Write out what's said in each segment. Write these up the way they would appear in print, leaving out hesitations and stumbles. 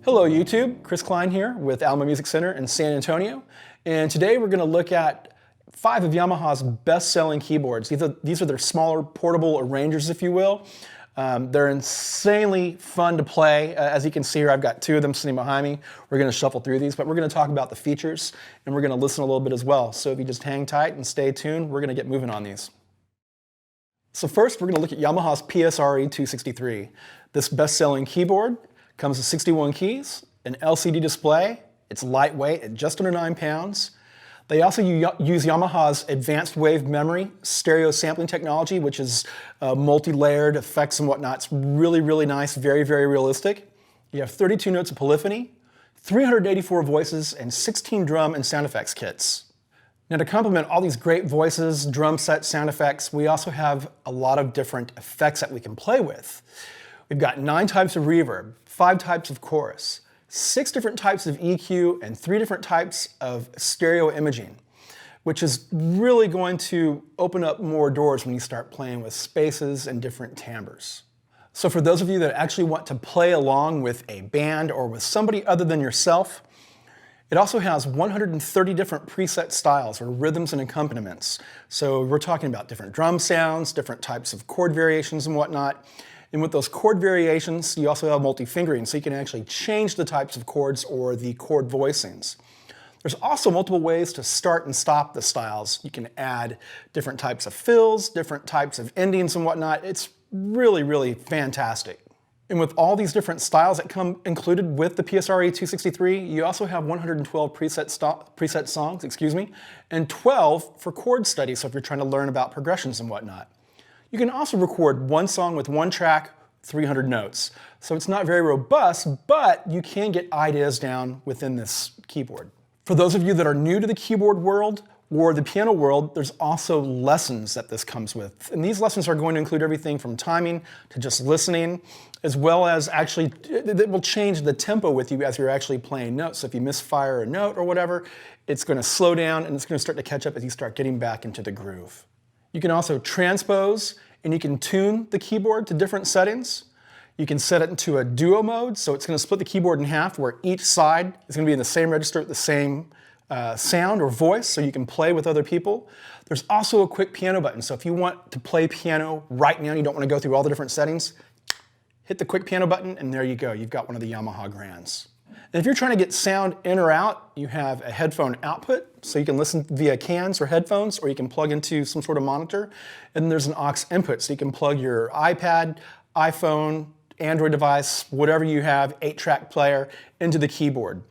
Hello YouTube, Chris Klein here with Alamo Music Center in San Antonio, and today we're going to look at 5 of Yamaha's best-selling keyboards. These are their smaller portable arrangers, if you will. They're insanely fun to play. As you can see here, I've got 2 of them sitting behind me. We're going to shuffle through these, but we're going to talk about the features and we're going to listen a little bit as well. So if you just hang tight and stay tuned, we're going to get moving on these. So first, we're going to look at Yamaha's PSRE263. This best-selling keyboard comes with 61 keys, an LCD display. It's lightweight at just under 9 pounds. They also use Yamaha's advanced wave memory stereo sampling technology, which is multi-layered effects and whatnot. It's really, really nice, very, very realistic. You have 32 notes of polyphony, 384 voices, and 16 drum and sound effects kits. Now, to complement all these great voices, drum sets, sound effects, we also have a lot of different effects that we can play with. We've got 9 types of reverb, 5 types of chorus, 6 different types of EQ, and 3 different types of stereo imaging, which is really going to open up more doors when you start playing with spaces and different timbres. So for those of you that actually want to play along with a band or with somebody other than yourself, it also has 130 different preset styles or rhythms and accompaniments. So we're talking about different drum sounds, different types of chord variations and whatnot. And with those chord variations, you also have multi-fingering, so you can actually change the types of chords or the chord voicings. There's also multiple ways to start and stop the styles. You can add different types of fills, different types of endings and whatnot. It's really, really fantastic. And with all these different styles that come included with the PSRE263, you also have 112 preset songs, and 12 for chord study, so if you're trying to learn about progressions and whatnot. You can also record one song with 1 track, 300 notes. So it's not very robust, but you can get ideas down within this keyboard. For those of you that are new to the keyboard world or the piano world, there's also lessons that this comes with. And these lessons are going to include everything from timing to just listening, as well as actually, it will change the tempo with you as you're actually playing notes. So if you misfire a note or whatever, it's going to slow down and it's going to start to catch up as you start getting back into the groove. You can also transpose and you can tune the keyboard to different settings. You can set it into a duo mode, so it's going to split the keyboard in half where each side is going to be in the same register at the same sound or voice, so you can play with other people. There's also a quick piano button, so if you want to play piano right now, you don't want to go through all the different settings, hit the quick piano button and there you go, you've got one of the Yamaha Grands. And if you're trying to get sound in or out, you have a headphone output, so you can listen via cans or headphones, or you can plug into some sort of monitor. And then there's an aux input, so you can plug your iPad, iPhone, Android device, whatever you have, 8-track player, into the keyboard.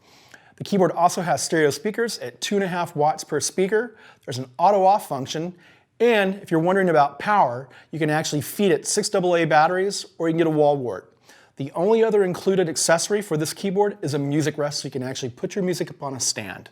The keyboard also has stereo speakers at 2.5 watts per speaker. There's an auto-off function, and if you're wondering about power, you can actually feed it 6 AA batteries, or you can get a wall wart. The only other included accessory for this keyboard is a music rest, so you can actually put your music up on a stand.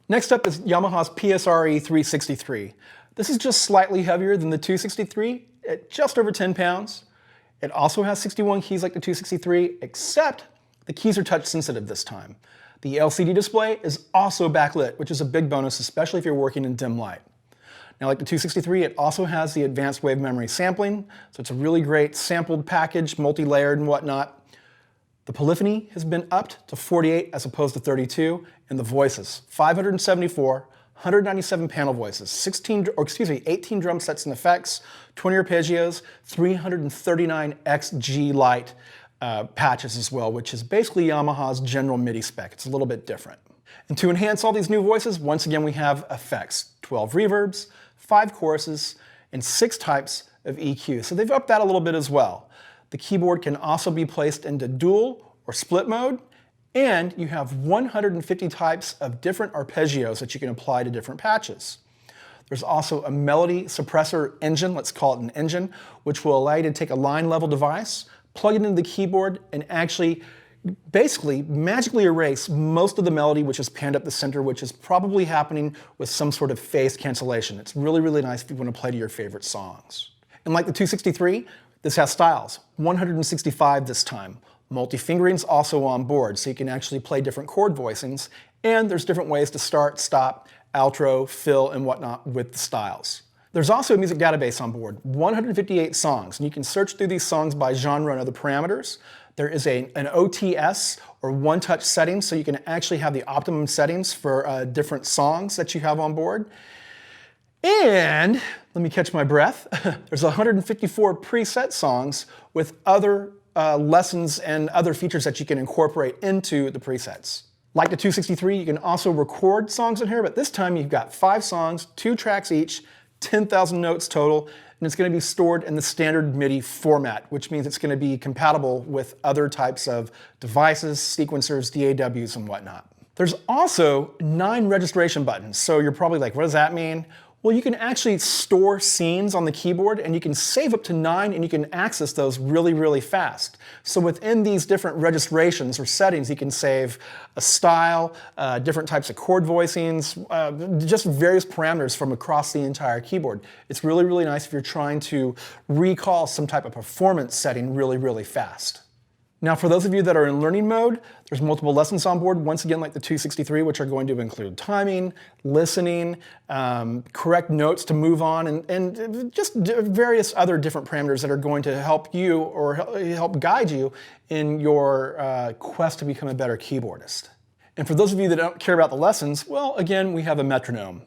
Next up is Yamaha's PSRE363. This is just slightly heavier than the 263 at just over 10 pounds. It also has 61 keys like the 263, except the keys are touch sensitive this time. The LCD display is also backlit, which is a big bonus, especially if you're working in dim light. Now, like the 263, it also has the advanced wave memory sampling, so it's a really great sampled package, multi-layered and whatnot. The polyphony has been upped to 48 as opposed to 32, and the voices, 574, 197 panel voices, 18 drum sets and effects, 20 arpeggios, 339 XG light patches as well, which is basically Yamaha's general MIDI spec. It's a little bit different. And to enhance all these new voices, once again we have effects, 12 reverbs, 5 choruses, and 6 types of EQ. So they've upped that a little bit as well. The keyboard can also be placed into dual or split mode, and you have 150 types of different arpeggios that you can apply to different patches. There's also a melody suppressor engine, let's call it an engine, which will allow you to take a line level device, plug it into the keyboard, and actually basically magically erase most of the melody which is panned up the center, which is probably happening with some sort of phase cancellation. It's really, really nice if you want to play to your favorite songs. And like the 263, this has styles, 165 this time. Multi-fingering's also on board, so you can actually play different chord voicings, and there's different ways to start, stop, outro, fill, and whatnot with the styles. There's also a music database on board, 158 songs, and you can search through these songs by genre and other parameters. There is an OTS, or one-touch settings, so you can actually have the optimum settings for different songs that you have on board. And, let me catch my breath, there's 154 preset songs with other lessons and other features that you can incorporate into the presets. Like the 263, you can also record songs in here, but this time you've got 5 songs, 2 tracks each, 10,000 notes total, and it's going to be stored in the standard MIDI format, which means it's going to be compatible with other types of devices, sequencers, DAWs, and whatnot. There's also 9 registration buttons, so you're probably like, what does that mean? Well, you can actually store scenes on the keyboard, and you can save up to 9, and you can access those really, really fast. So within these different registrations or settings, you can save a style, different types of chord voicings, just various parameters from across the entire keyboard. It's really, really nice if you're trying to recall some type of performance setting really, really fast. Now, for those of you that are in learning mode, there's multiple lessons on board, once again like the 263, which are going to include timing, listening, correct notes to move on, and just various other different parameters that are going to help you or help guide you in your quest to become a better keyboardist. And for those of you that don't care about the lessons, well, again, we have a metronome.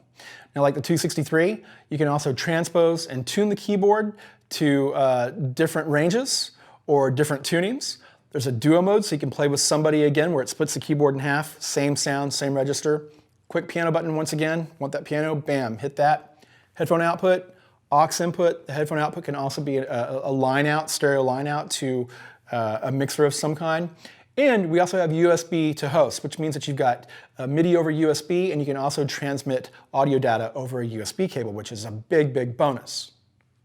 Now, like the 263, you can also transpose and tune the keyboard to different ranges or different tunings. There's a duo mode, so you can play with somebody again, where it splits the keyboard in half, same sound, same register. Quick piano button once again, want that piano, bam, hit that. Headphone output, aux input. The headphone output can also be a line out, stereo line out to a mixer of some kind. And we also have USB to host, which means that you've got MIDI over USB, and you can also transmit audio data over a USB cable, which is a big, big bonus.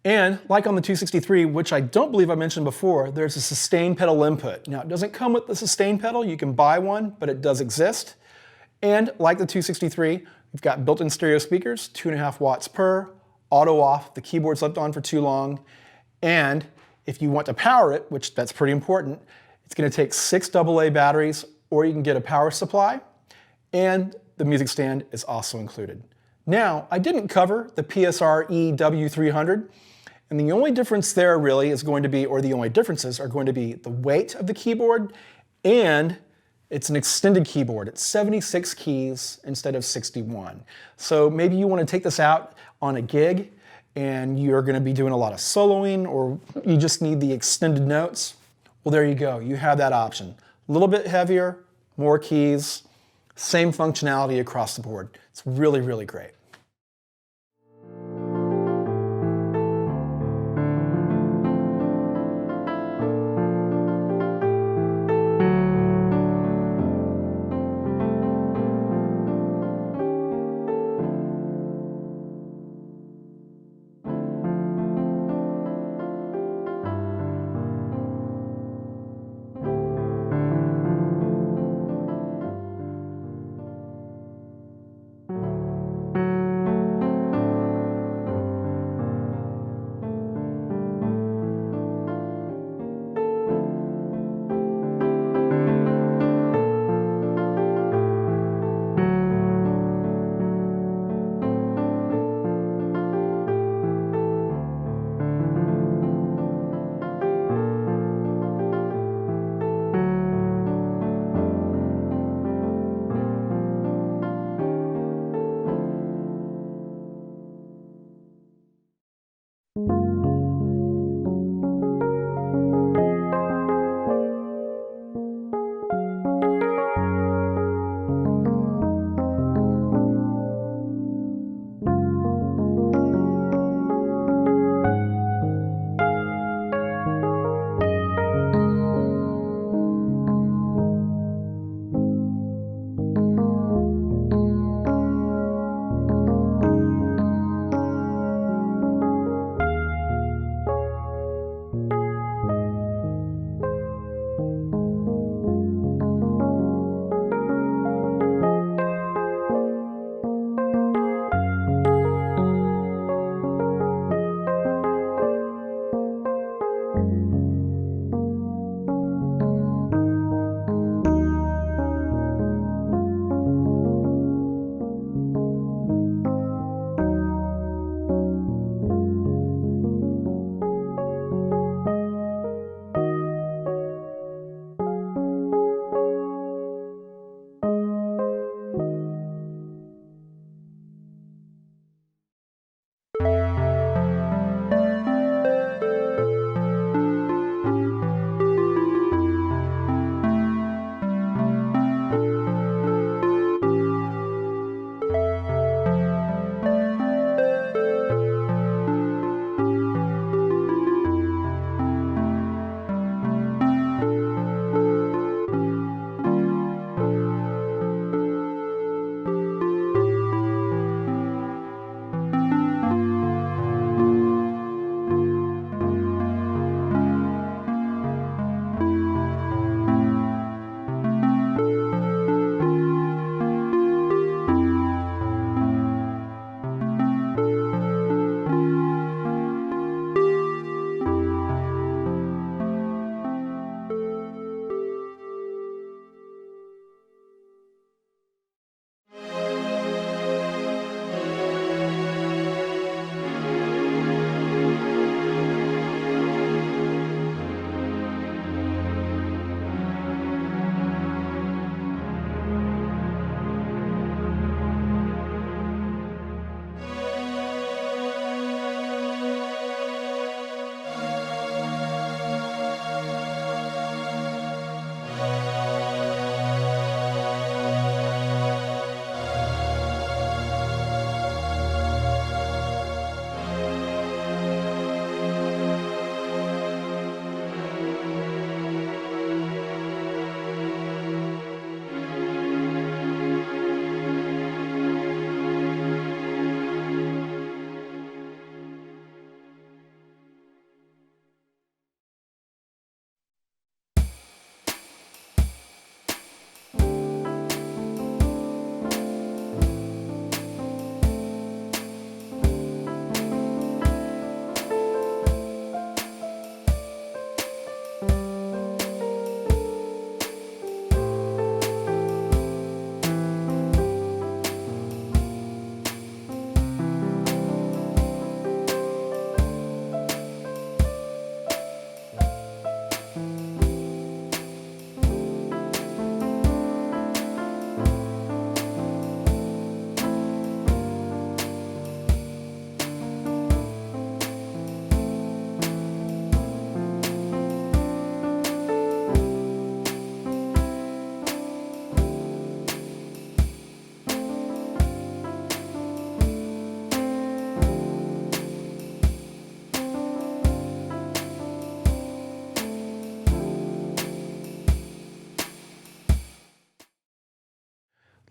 And like on the 263, which I don't believe I mentioned before, there's a sustain pedal input. Now, it doesn't come with the sustain pedal. You can buy one, but it does exist. And like the 263, we've got built-in stereo speakers, 2.5 watts per, auto off, the keyboard's left on for too long. And if you want to power it, which that's pretty important, it's going to take 6 AA batteries, or you can get a power supply, and the music stand is also included. Now, I didn't cover the PSRE W300, and the only difference there really is going to be, or the only differences are going to be the weight of the keyboard, and it's an extended keyboard. It's 76 keys instead of 61. So maybe you want to take this out on a gig and you're going to be doing a lot of soloing, or you just need the extended notes. Well, there you go. You have that option. A little bit heavier, more keys, same functionality across the board. It's really, really great.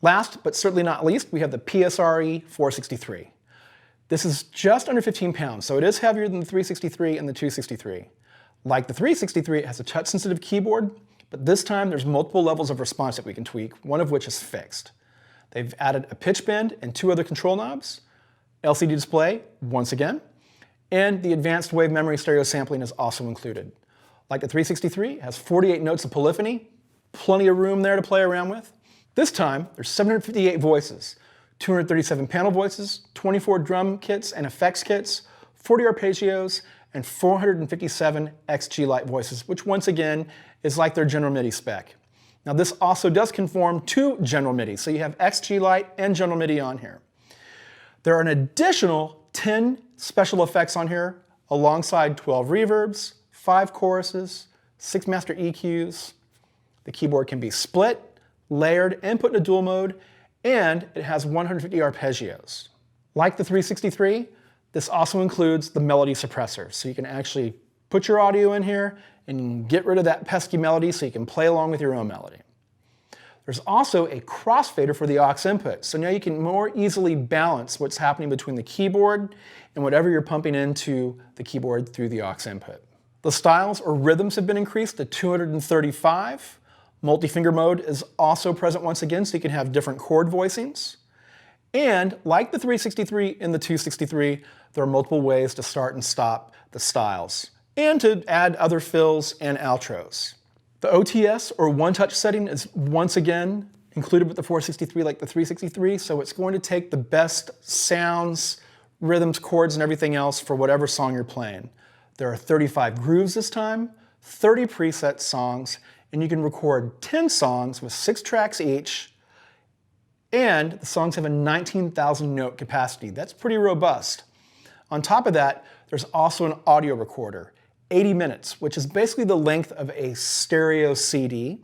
Last, but certainly not least, we have the PSRE463. This is just under 15 pounds, so it is heavier than the 363 and the 263. Like the 363, it has a touch-sensitive keyboard, but this time there's multiple levels of response that we can tweak, one of which is fixed. They've added a pitch bend and 2 other control knobs, LCD display, once again, and the advanced wave memory stereo sampling is also included. Like the 363, it has 48 notes of polyphony, plenty of room there to play around with. This time, there's 758 voices, 237 panel voices, 24 drum kits and effects kits, 40 arpeggios, and 457 XG Lite voices, which once again is like their General MIDI spec. Now this also does conform to General MIDI, so you have XG Lite and General MIDI on here. There are an additional 10 special effects on here, alongside 12 reverbs, 5 choruses, 6 master EQs. The keyboard can be split, layered, and put in a dual mode, and it has 150 arpeggios. Like the 363, this also includes the melody suppressor, so you can actually put your audio in here and get rid of that pesky melody so you can play along with your own melody. There's also a crossfader for the aux input, so now you can more easily balance what's happening between the keyboard and whatever you're pumping into the keyboard through the aux input. The styles or rhythms have been increased to 235. Multi-finger mode is also present once again, so you can have different chord voicings. And like the 363 and the 263, there are multiple ways to start and stop the styles, and to add other fills and outros. The OTS, or one-touch setting, is once again included with the 463 like the 363, so it's going to take the best sounds, rhythms, chords, and everything else for whatever song you're playing. There are 35 grooves this time, 30 preset songs, and you can record 10 songs with 6 tracks each, and the songs have a 19,000 note capacity. That's pretty robust. On top of that, there's also an audio recorder, 80 minutes, which is basically the length of a stereo CD.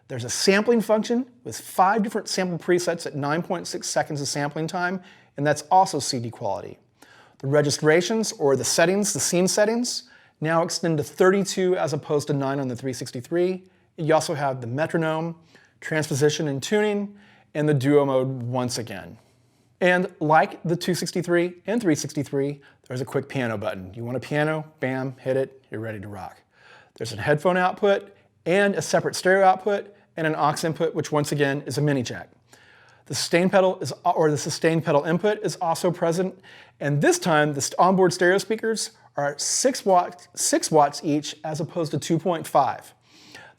There's a sampling function with 5 different sample presets at 9.6 seconds of sampling time, and that's also CD quality. The registrations, or the settings, the scene settings, now extend to 32 as opposed to 9 on the 363. You also have the metronome, transposition and tuning, and the duo mode once again. And like the 263 and 363, there's a quick piano button. You want a piano, bam, hit it, you're ready to rock. There's a headphone output and a separate stereo output and an aux input, which once again is a mini jack. The sustain pedal input is also present, and this time the onboard stereo speakers are 6 watts each as opposed to 2.5.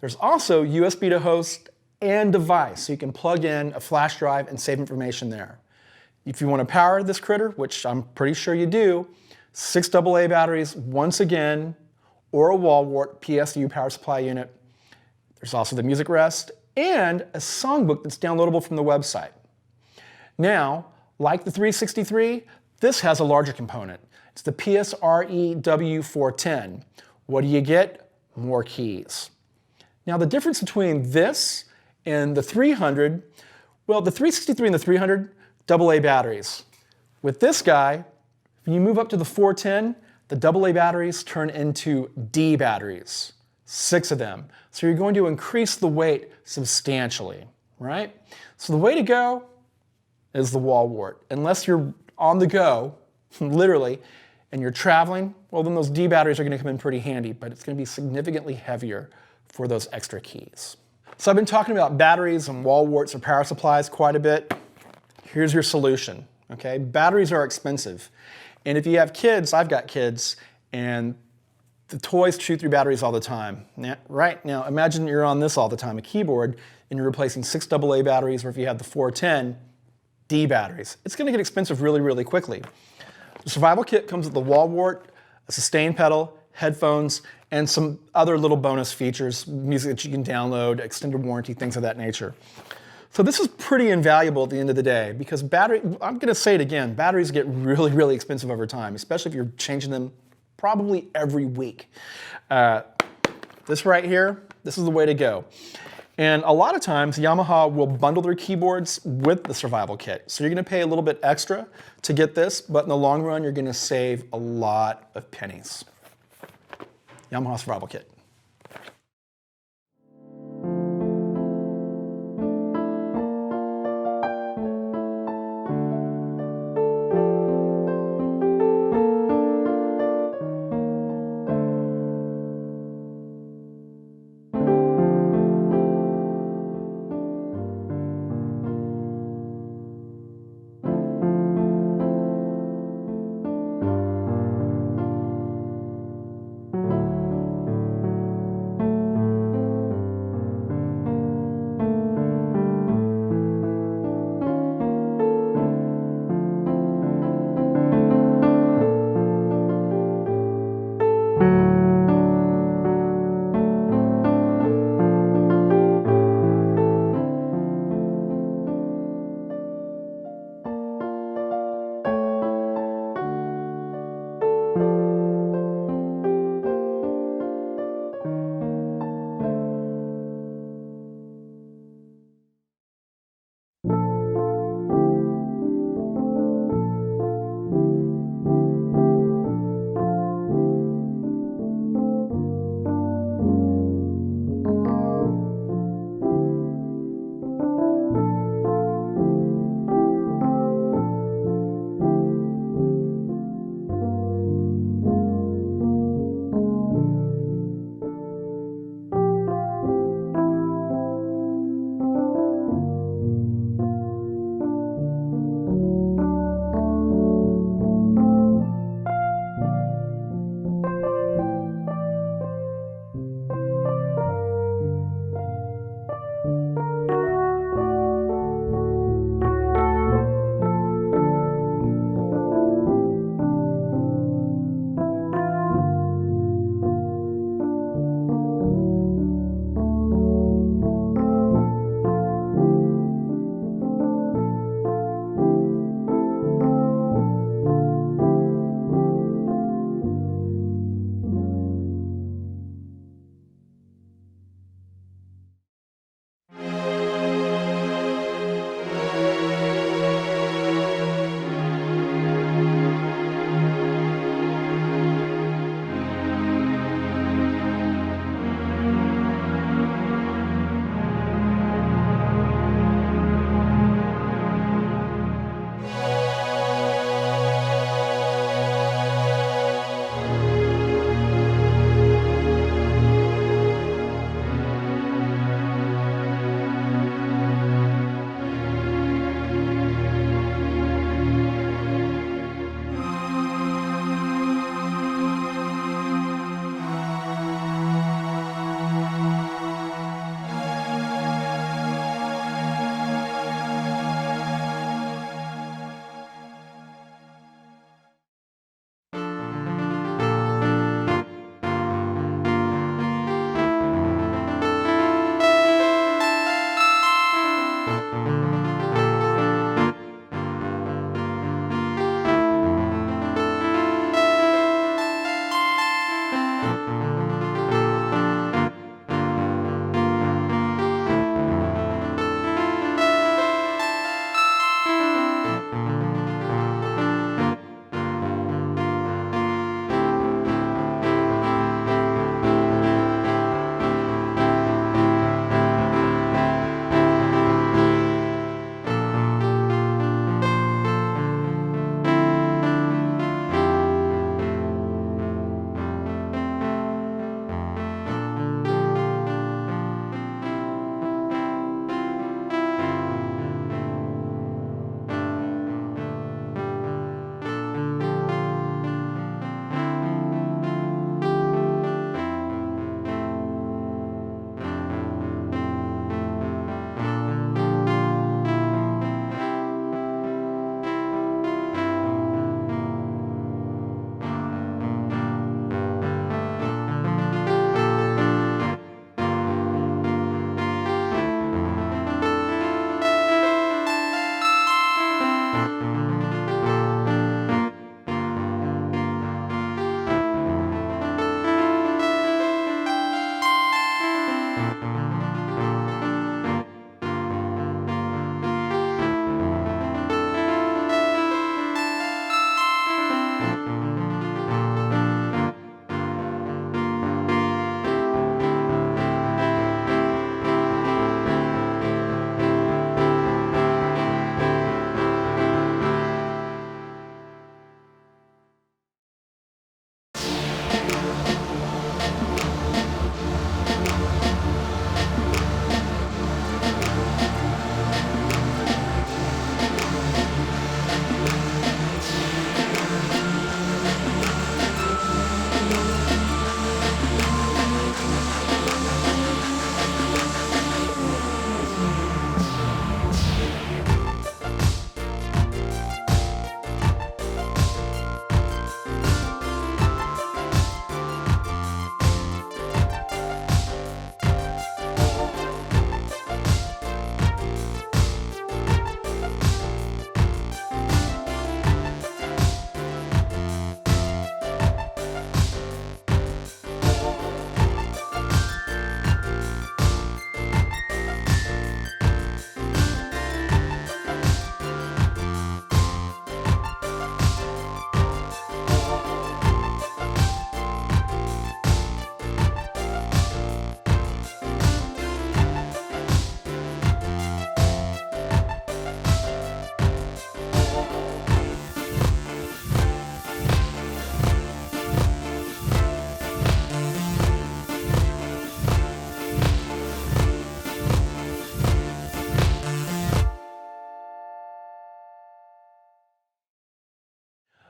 There's also USB to host and device, so you can plug in a flash drive and save information there. If you want to power this critter, which I'm pretty sure you do, 6 AA batteries once again, or a wall wart PSU power supply unit. There's also the music rest and a songbook that's downloadable from the website. Now, like the 363, this has a larger component. It's the PSRE W410. What do you get? More keys. Now the difference between this and the 300, well, the 363 and the 300, AA batteries. With this guy, when you move up to the 410, the AA batteries turn into D batteries, 6 of them. So you're going to increase the weight substantially, right? So the way to go is the wall wart. Unless you're on the go, literally, and you're traveling, well then those D batteries are going to come in pretty handy, but it's going to be significantly heavier for those extra keys. So I've been talking about batteries and wall warts or power supplies quite a bit. Here's your solution, okay? Batteries are expensive. And if you have kids, I've got kids, and the toys chew through batteries all the time. Right now, imagine you're on this all the time, a keyboard, and you're replacing 6 AA batteries, or if you have the 410, D batteries. It's going to get expensive really, really quickly. The survival kit comes with the wall wart, a sustain pedal, headphones, and some other little bonus features, music that you can download, extended warranty, things of that nature. So this is pretty invaluable at the end of the day, because I'm going to say it again, batteries get really, really expensive over time, especially if you're changing them probably every week. This right here, this is the way to go. And a lot of times, Yamaha will bundle their keyboards with the survival kit. So you're going to pay a little bit extra to get this, but in the long run, you're going to save a lot of pennies. Yamaha survival kit.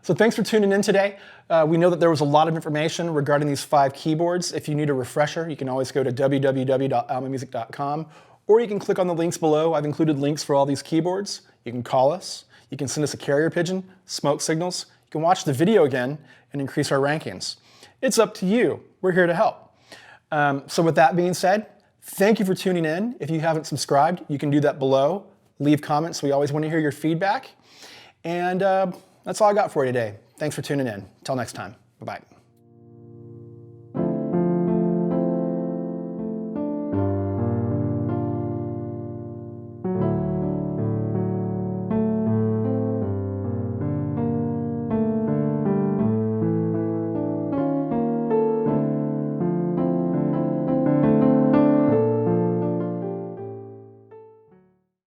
So thanks for tuning in today. We know that there was a lot of information regarding these 5 keyboards. If you need a refresher, you can always go to www.alamomusic.com, or you can click on the links below. I've included links for all these keyboards. You can call us. You can send us a carrier pigeon, smoke signals. You can watch the video again and increase our rankings. It's up to you. We're here to help. So with that being said, thank you for tuning in. If you haven't subscribed, you can do that below. Leave comments. We always want to hear your feedback. And that's all I got for you today. Thanks for tuning in. Until next time. Bye-bye.